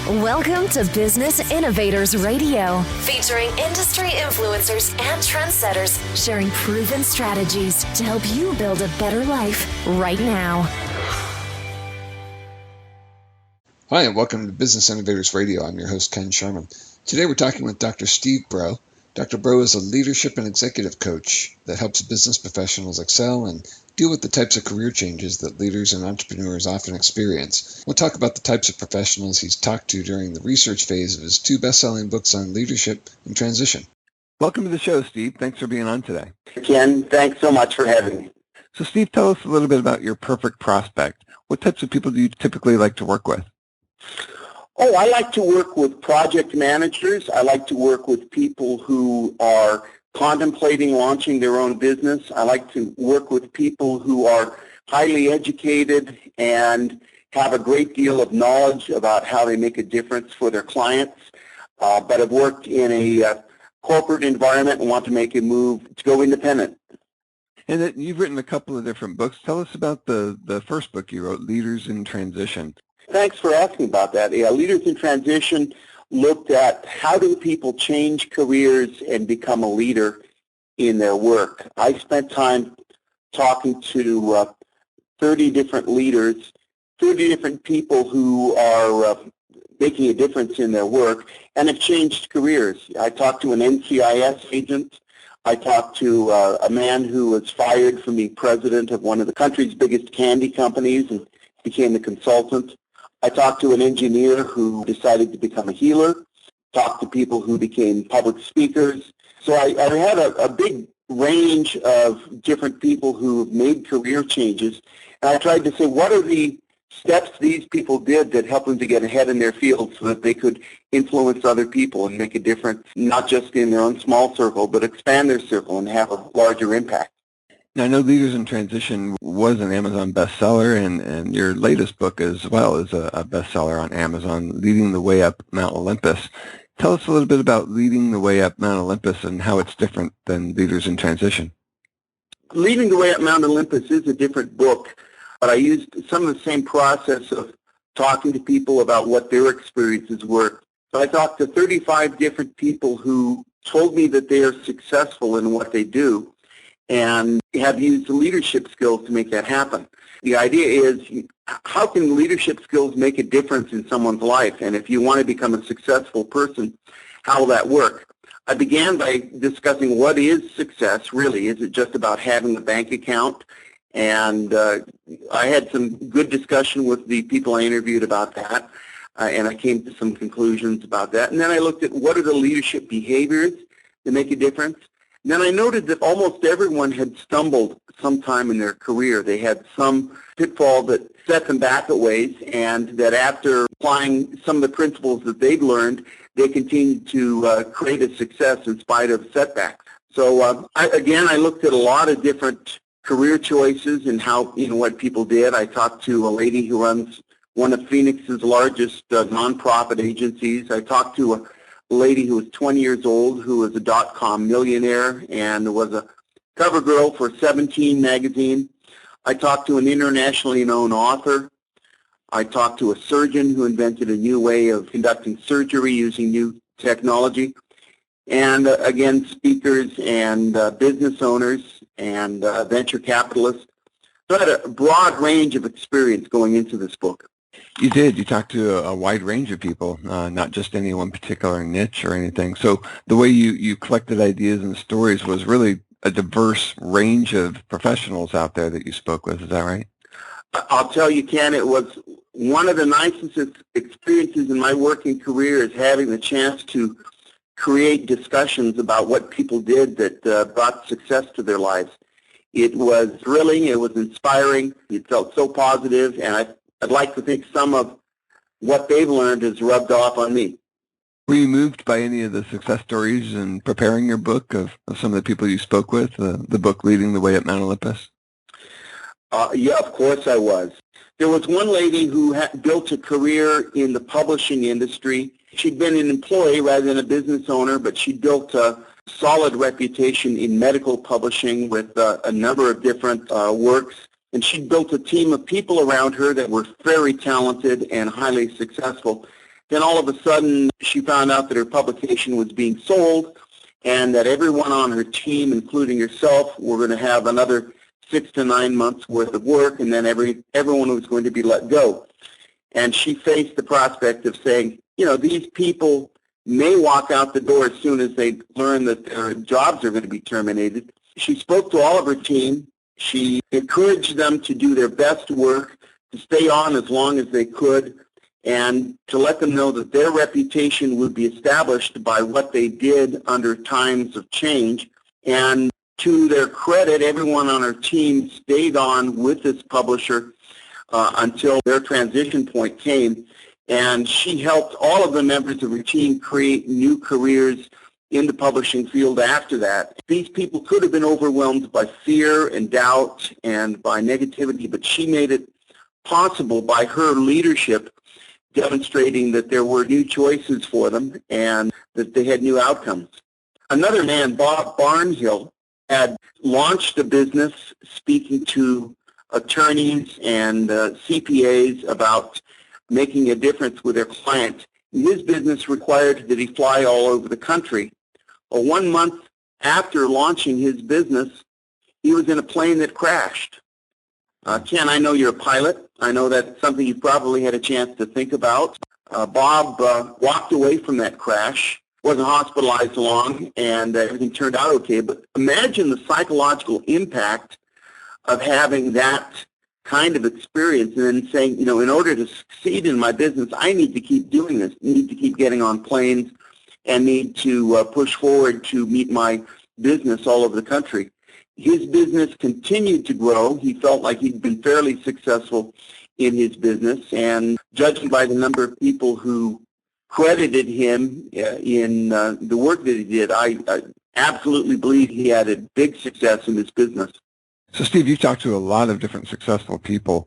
Welcome to Business Innovators Radio, featuring industry influencers and trendsetters sharing proven strategies to help you build a better life right now. Hi, and welcome to Business Innovators Radio. I'm your host, Ken Sherman. Today we're talking with Dr. Steve Broe. Dr. Broe is a leadership and executive coach that helps business professionals excel and deal with the types of career changes that leaders and entrepreneurs often experience. We'll talk about the types of professionals he's talked to during the research phase of his 2 best-selling books on leadership and transition. Welcome to the show, Steve. Thanks for being on today. Ken, thanks so much for having me. So, Steve, tell us a little bit about your perfect prospect. What types of people do you typically like to work with? Oh, I like to work with project managers. I like to work with people who are contemplating launching their own business. I like to work with people who are highly educated and have a great deal of knowledge about how they make a difference for their clients, but have worked in a corporate environment and want to make a move to go independent. And that you've written a couple of different books. Tell us about the first book you wrote, Leaders in Transition. Thanks for asking about that. Yeah, Leaders in Transition looked at how do people change careers and become a leader in their work. I spent time talking to 30 different leaders, 30 different people who are making a difference in their work and have changed careers. I talked to an NCIS agent. I talked to a man who was fired from being president of one of the country's biggest candy companies and became a consultant. I talked to an engineer who decided to become a healer, talked to people who became public speakers. So I had a big range of different people who made career changes, and I tried to say, what are the steps these people did that helped them to get ahead in their field so that they could influence other people and make a difference, not just in their own small circle, but expand their circle and have a larger impact. Now, I know Leaders in Transition was an Amazon bestseller, and your latest book as well is a bestseller on Amazon, Leading the Way Up Mount Olympus. Tell us a little bit about Leading the Way Up Mount Olympus and how it's different than Leaders in Transition. Leading the Way Up Mount Olympus is a different book, but I used some of the same process of talking to people about what their experiences were. So I talked to 35 different people who told me that they are successful in what they do and have used leadership skills to make that happen. The idea is, how can leadership skills make a difference in someone's life? And if you want to become a successful person, how will that work? I began by discussing what is success, really. Is it just about having a bank account? And I had some good discussion with the people I interviewed about that, and I came to some conclusions about that. And then I looked at what are the leadership behaviors that make a difference. And then I noted that almost everyone had stumbled sometime in their career. They had some pitfall that set them back a ways, and that after applying some of the principles that they'd learned, they continued to create a success in spite of setbacks. So I looked at a lot of different career choices and how, what people did. I talked to a lady who runs one of Phoenix's largest nonprofit agencies. I talked to a lady who was 20 years old who was a dot-com millionaire and was a cover girl for 17 magazine. I talked to an internationally known author. I talked to a surgeon who invented a new way of conducting surgery using new technology. And again, speakers and business owners and venture capitalists. So I had a broad range of experience going into this book. You did. You talked to a wide range of people, not just any one particular niche or anything. So the way you collected ideas and stories was really a diverse range of professionals out there that you spoke with. Is that right? I'll tell you, Ken, it was one of the nicest experiences in my working career is having the chance to create discussions about what people did that brought success to their lives. It was thrilling. It was inspiring. It felt so positive, and I'd like to think some of what they've learned has rubbed off on me. Were you moved by any of the success stories in preparing your book of some of the people you spoke with, the book Leading the Way Up Mount Olympus? Yeah, of course I was. There was one lady who had built a career in the publishing industry. She'd been an employee rather than a business owner, but she built a solid reputation in medical publishing with a number of different works. And she built a team of people around her that were very talented and highly successful. Then all of a sudden, she found out that her publication was being sold and that everyone on her team, including herself, were going to have another 6 to 9 months worth of work, and then everyone was going to be let go. And she faced the prospect of saying, these people may walk out the door as soon as they learn that their jobs are going to be terminated. She spoke to all of her team. She encouraged them to do their best work, to stay on as long as they could, and to let them know that their reputation would be established by what they did under times of change. And to their credit, everyone on her team stayed on with this publisher until their transition point came. And she helped all of the members of her team create new careers in the publishing field after that. These people could have been overwhelmed by fear and doubt and by negativity, but she made it possible by her leadership, demonstrating that there were new choices for them and that they had new outcomes. Another man, Bob Barnhill, had launched a business speaking to attorneys and CPAs about making a difference with their clients. His business required that he fly all over the country. 1 month after launching his business, he was in a plane that crashed. Ken, I know you're a pilot. I know that's something you probably had a chance to think about. Bob walked away from that crash, wasn't hospitalized long, and everything turned out okay. But imagine the psychological impact of having that kind of experience and then saying, in order to succeed in my business, I need to keep doing this, need to keep getting on planes, and need to push forward to meet my business all over the country. His business continued to grow. He felt like he'd been fairly successful in his business, and judging by the number of people who credited him in the work that he did, I absolutely believe he had a big success in his business. So, Steve, you've talked to a lot of different successful people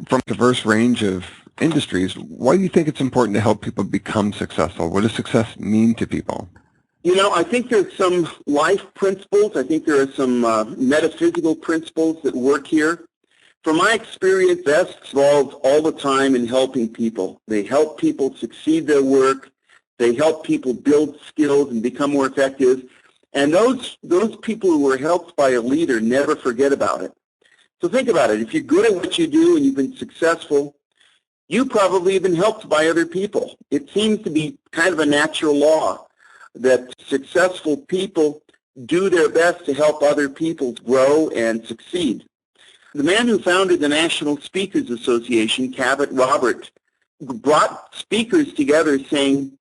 from a diverse range of industries. Why do you think it's important to help people become successful? What does success mean to people? I think there's some life principles. I think there are some metaphysical principles that work here. From my experience, that's involved all the time in helping people. They help people succeed their work. They help people build skills and become more effective. And those people who were helped by a leader never forget about it. So think about it. If you're good at what you do and you've been successful, you probably have been helped by other people. It seems to be kind of a natural law that successful people do their best to help other people grow and succeed. The man who founded the National Speakers Association, Cabot Robert, brought speakers together saying,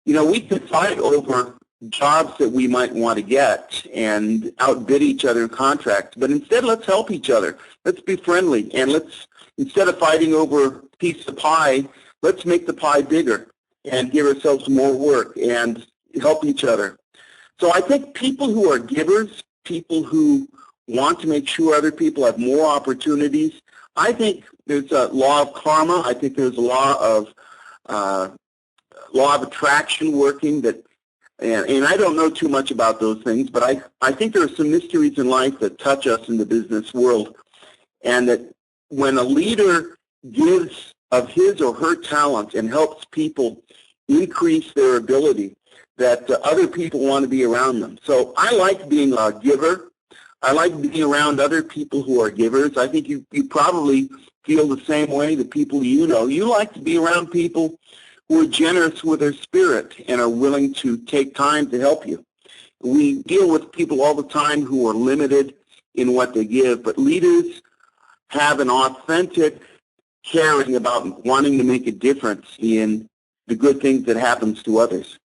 we could fight over jobs that we might want to get and outbid each other in contracts, but instead let's help each other. Let's be friendly, and let's, instead of fighting over a piece of pie, let's make the pie bigger and give ourselves more work and help each other. So I think people who are givers, people who want to make sure other people have more opportunities, I think there's a law of karma. I think there's a law of attraction working that, and I don't know too much about those things, but I think there are some mysteries in life that touch us in the business world, and that when a leader gives of his or her talent and helps people increase their ability, that other people want to be around them. So I like being a giver. I like being around other people who are givers. I think you probably feel the same way, the people you know. You like to be around people who are generous with their spirit and are willing to take time to help you. We deal with people all the time who are limited in what they give, but leaders have an authentic caring about wanting to make a difference in the good things that happens to others.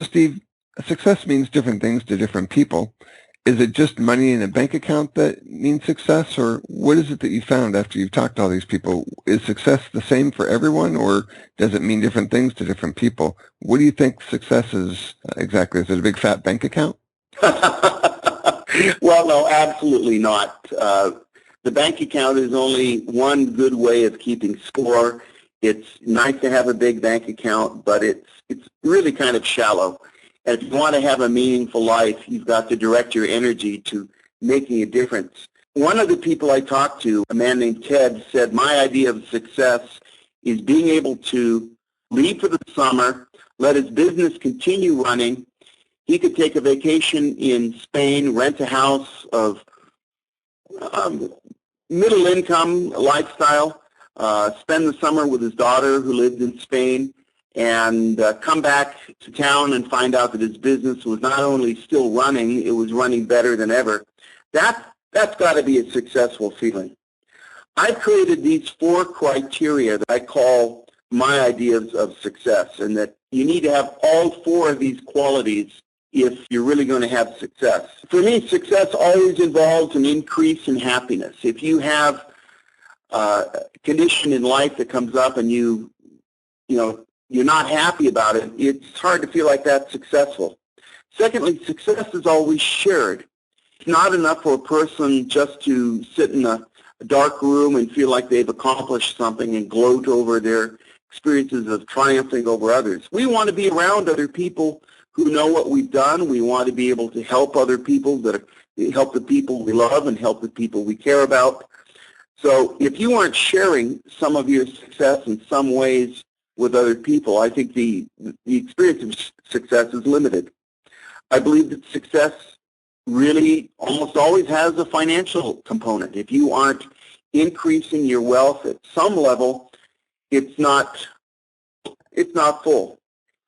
Steve, success means different things to different people. Is it just money in a bank account that means success, or what is it that you found after you've talked to all these people? Is success the same for everyone, or does it mean different things to different people? What do you think success is exactly? Is it a big fat bank account? Well, no, absolutely not. The bank account is only one good way of keeping score. It's nice to have a big bank account, but it's really kind of shallow. And if you want to have a meaningful life, you've got to direct your energy to making a difference. One of the people I talked to, a man named Ted, said, my idea of success is being able to leave for the summer, let his business continue running. He could take a vacation in Spain, rent a house of middle income lifestyle, spend the summer with his daughter who lived in Spain, and come back to town and find out that his business was not only still running, it was running better than ever. That's got to be a successful feeling. I've created these 4 criteria that I call my ideas of success, and that you need to have all 4 of these qualities if you're really going to have success. For me, success always involves an increase in happiness. If you have a condition in life that comes up and you're not happy about it, it's hard to feel like that's successful. Secondly, success is always shared. It's not enough for a person just to sit in a dark room and feel like they've accomplished something and gloat over their experiences of triumphing over others. We want to be around other people who know what we've done. We want to be able to help other people, help the people we love and help the people we care about. So if you aren't sharing some of your success in some ways with other people, I think the experience of success is limited. I believe that success really almost always has a financial component. If you aren't increasing your wealth at some level, it's not full.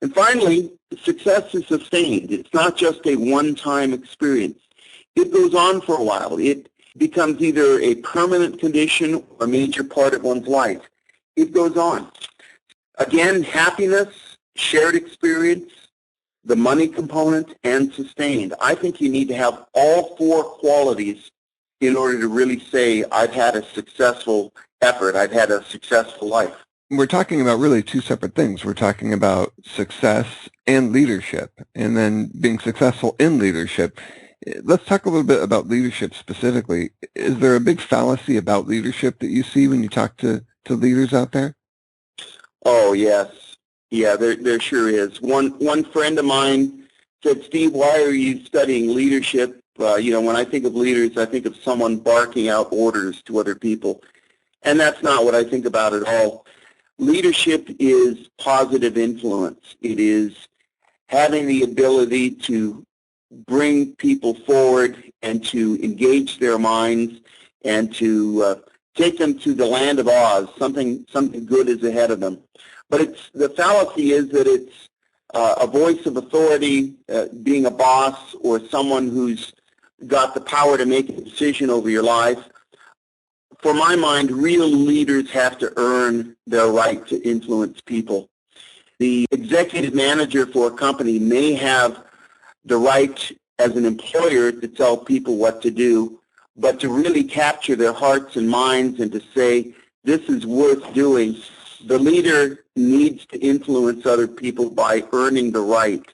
And finally, success is sustained. It's not just a one-time experience. It goes on for a while. It becomes either a permanent condition or a major part of one's life. It goes on. Again, happiness, shared experience, the money component, and sustained. I think you need to have all 4 qualities in order to really say, I've had a successful effort, I've had a successful life. We're talking about really 2 separate things. We're talking about success and leadership, and then being successful in leadership. Let's talk a little bit about leadership specifically. Is there a big fallacy about leadership that you see when you talk to leaders out there? Oh, yes. Yeah, there sure is. One friend of mine said, Steve, why are you studying leadership? When I think of leaders, I think of someone barking out orders to other people. And that's not what I think about at all. Leadership is positive influence. It is having the ability to bring people forward and to engage their minds and to take them to the land of Oz. Something good is ahead of them. But the fallacy is that it's a voice of authority, being a boss or someone who's got the power to make a decision over your life. For my mind, real leaders have to earn their right to influence people. The executive manager for a company may have the right as an employer to tell people what to do, but to really capture their hearts and minds and to say, this is worth doing, the leader needs to influence other people by earning the right.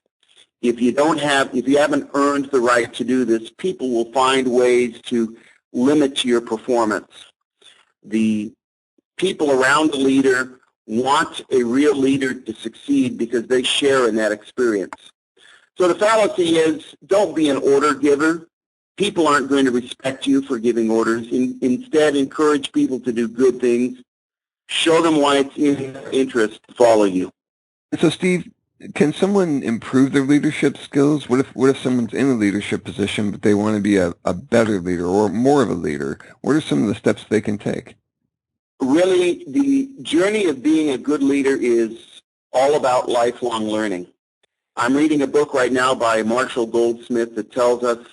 If you haven't earned the right to do this, people will find ways to limit your performance. The people around the leader want a real leader to succeed because they share in that experience. So the fallacy is, don't be an order giver. People aren't going to respect you for giving orders. Instead, encourage people to do good things. Show them why it's in their interest to follow you. So, Steve, can someone improve their leadership skills? What if someone's in a leadership position, but they want to be a better leader or more of a leader? What are some of the steps they can take? Really, the journey of being a good leader is all about lifelong learning. I'm reading a book right now by Marshall Goldsmith that tells us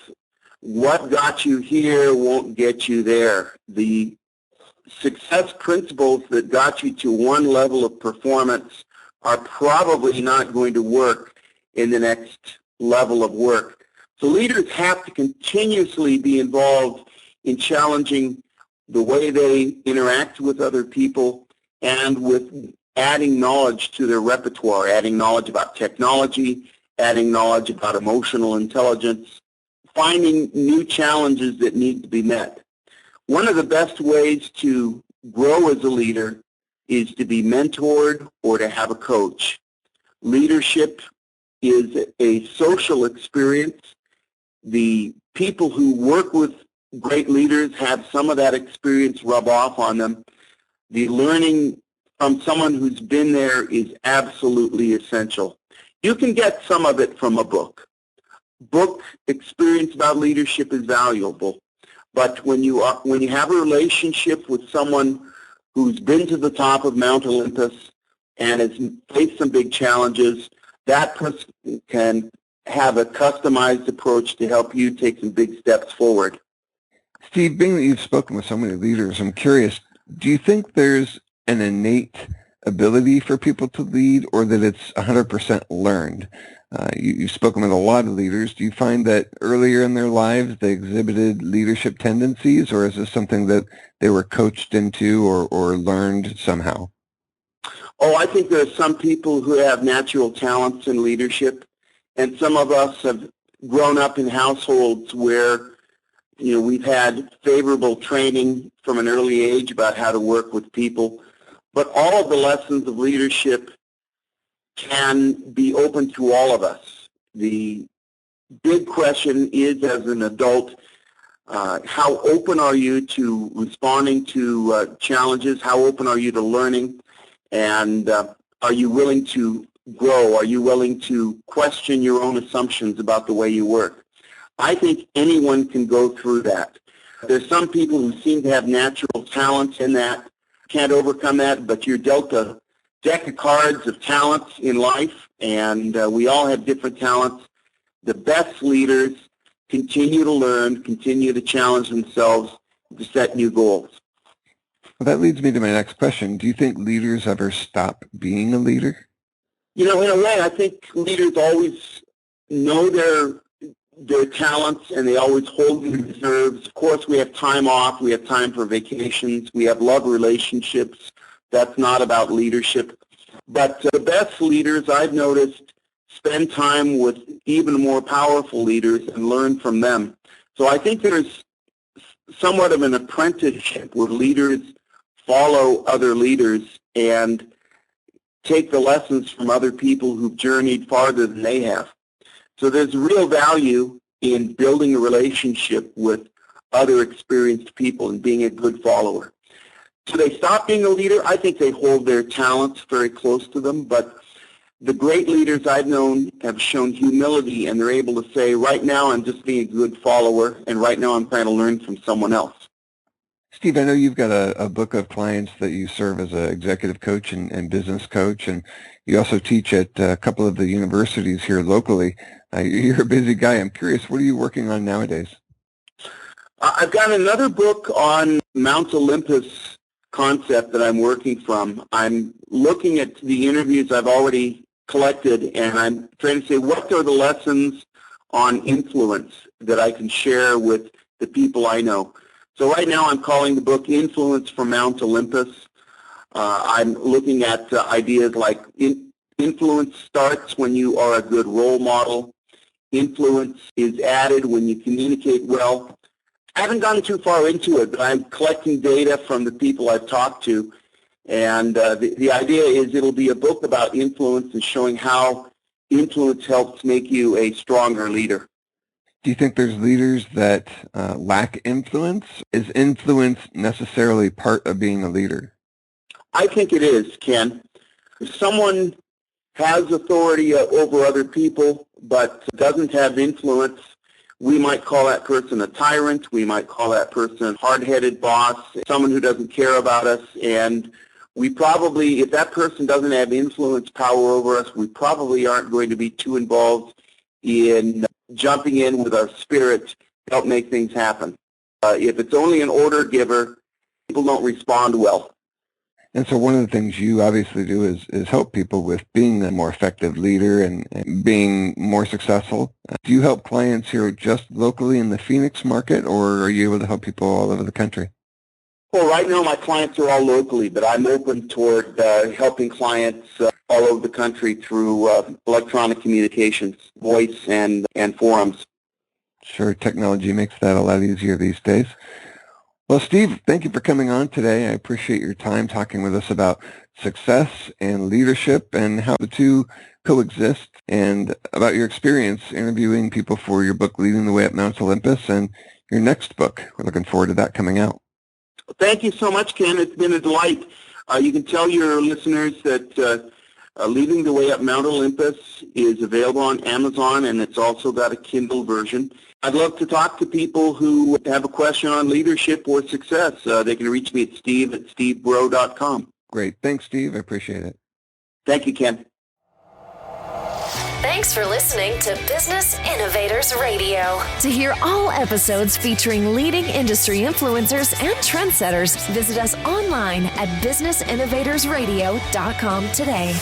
what got you here won't get you there. The success principles that got you to one level of performance are probably not going to work in the next level of work. So leaders have to continuously be involved in challenging the way they interact with other people and with adding knowledge to their repertoire, adding knowledge about technology, adding knowledge about emotional intelligence, finding new challenges that need to be met. One of the best ways to grow as a leader is to be mentored or to have a coach. Leadership is a social experience. The people who work with great leaders have some of that experience rub off on them. The learning from someone who's been there is absolutely essential. You can get some of it from a book. Book experience about leadership is valuable, but when you have a relationship with someone who's been to the top of Mount Olympus and has faced some big challenges, that person can have a customized approach to help you take some big steps forward. Steve, being that you've spoken with so many leaders, I'm curious, do you think there's an innate ability for people to lead, or that it's 100% learned? You've spoken with a lot of leaders. Do you find that earlier in their lives they exhibited leadership tendencies, or is this something that they were coached into or learned somehow? Oh, I think there are some people who have natural talents in leadership, and some of us have grown up in households where we've had favorable training from an early age about how to work with people. But all of the lessons of leadership can be open to all of us. The big question is, as an adult, how open are you to responding to challenges? How open are you to learning? And are you willing to grow? Are you willing to question your own assumptions about the way you work? I think anyone can go through that. There's some people who seem to have natural talents in that, can't overcome that, but you're dealt a deck of cards of talents in life, and we all have different talents. The best leaders continue to learn, continue to challenge themselves to set new goals. Well, that leads me to my next question. Do you think leaders ever stop being a leader? In a way, I think leaders always know their talents, and they always hold in reserves. Of course, we have time off. We have time for vacations. We have love relationships. That's not about leadership. But the best leaders, I've noticed, spend time with even more powerful leaders and learn from them. So I think there's somewhat of an apprenticeship where leaders follow other leaders and take the lessons from other people who've journeyed farther than they have. So there's real value in building a relationship with other experienced people and being a good follower. Do they stop being a leader? I think they hold their talents very close to them, but the great leaders I've known have shown humility, and they're able to say, right now I'm just being a good follower, and right now I'm trying to learn from someone else. Steve, I know you've got a book of clients that you serve as an executive coach and business coach, and you also teach at a couple of the universities here locally. You're a busy guy. I'm curious, what are you working on nowadays? I've got another book on Mount Olympus concept that I'm working from. I'm looking at the interviews I've already collected, and I'm trying to say, what are the lessons on influence that I can share with the people I know? So right now I'm calling the book Influence from Mount Olympus. I'm looking at ideas like influence starts when you are a good role model. Influence is added when you communicate well. I haven't gotten too far into it, but I'm collecting data from the people I've talked to. And the idea is it'll be a book about influence and showing how influence helps make you a stronger leader. Do you think there's leaders that lack influence? Is influence necessarily part of being a leader? I think it is, Ken. If someone has authority over other people but doesn't have influence, we might call that person a tyrant. We might call that person a hard-headed boss, someone who doesn't care about us. And we probably, if that person doesn't have influence power over us, we probably aren't going to be too involved in jumping in with our spirit to help make things happen. If it's only an order giver, people don't respond well. And so one of the things you obviously do is help people with being a more effective leader and being more successful. Do you help clients here just locally in the Phoenix market, or are you able to help people all over the country? Well, right now my clients are all locally, but I'm open toward helping clients all over the country through electronic communications, voice, and forums. Sure, technology makes that a lot easier these days. Well, Steve, thank you for coming on today. I appreciate your time talking with us about success and leadership and how the two coexist, and about your experience interviewing people for your book, Leading the Way Up Mount Olympus, and your next book. We're looking forward to that coming out. Thank you so much, Ken. It's been a delight. You can tell your listeners that Leading the Way Up Mount Olympus is available on Amazon, and it's also got a Kindle version. I'd love to talk to people who have a question on leadership or success. They can reach me at steve@stevebroe.com. Great. Thanks, Steve. I appreciate it. Thank you, Ken. Thanks for listening to Business Innovators Radio. To hear all episodes featuring leading industry influencers and trendsetters, visit us online at businessinnovatorsradio.com today.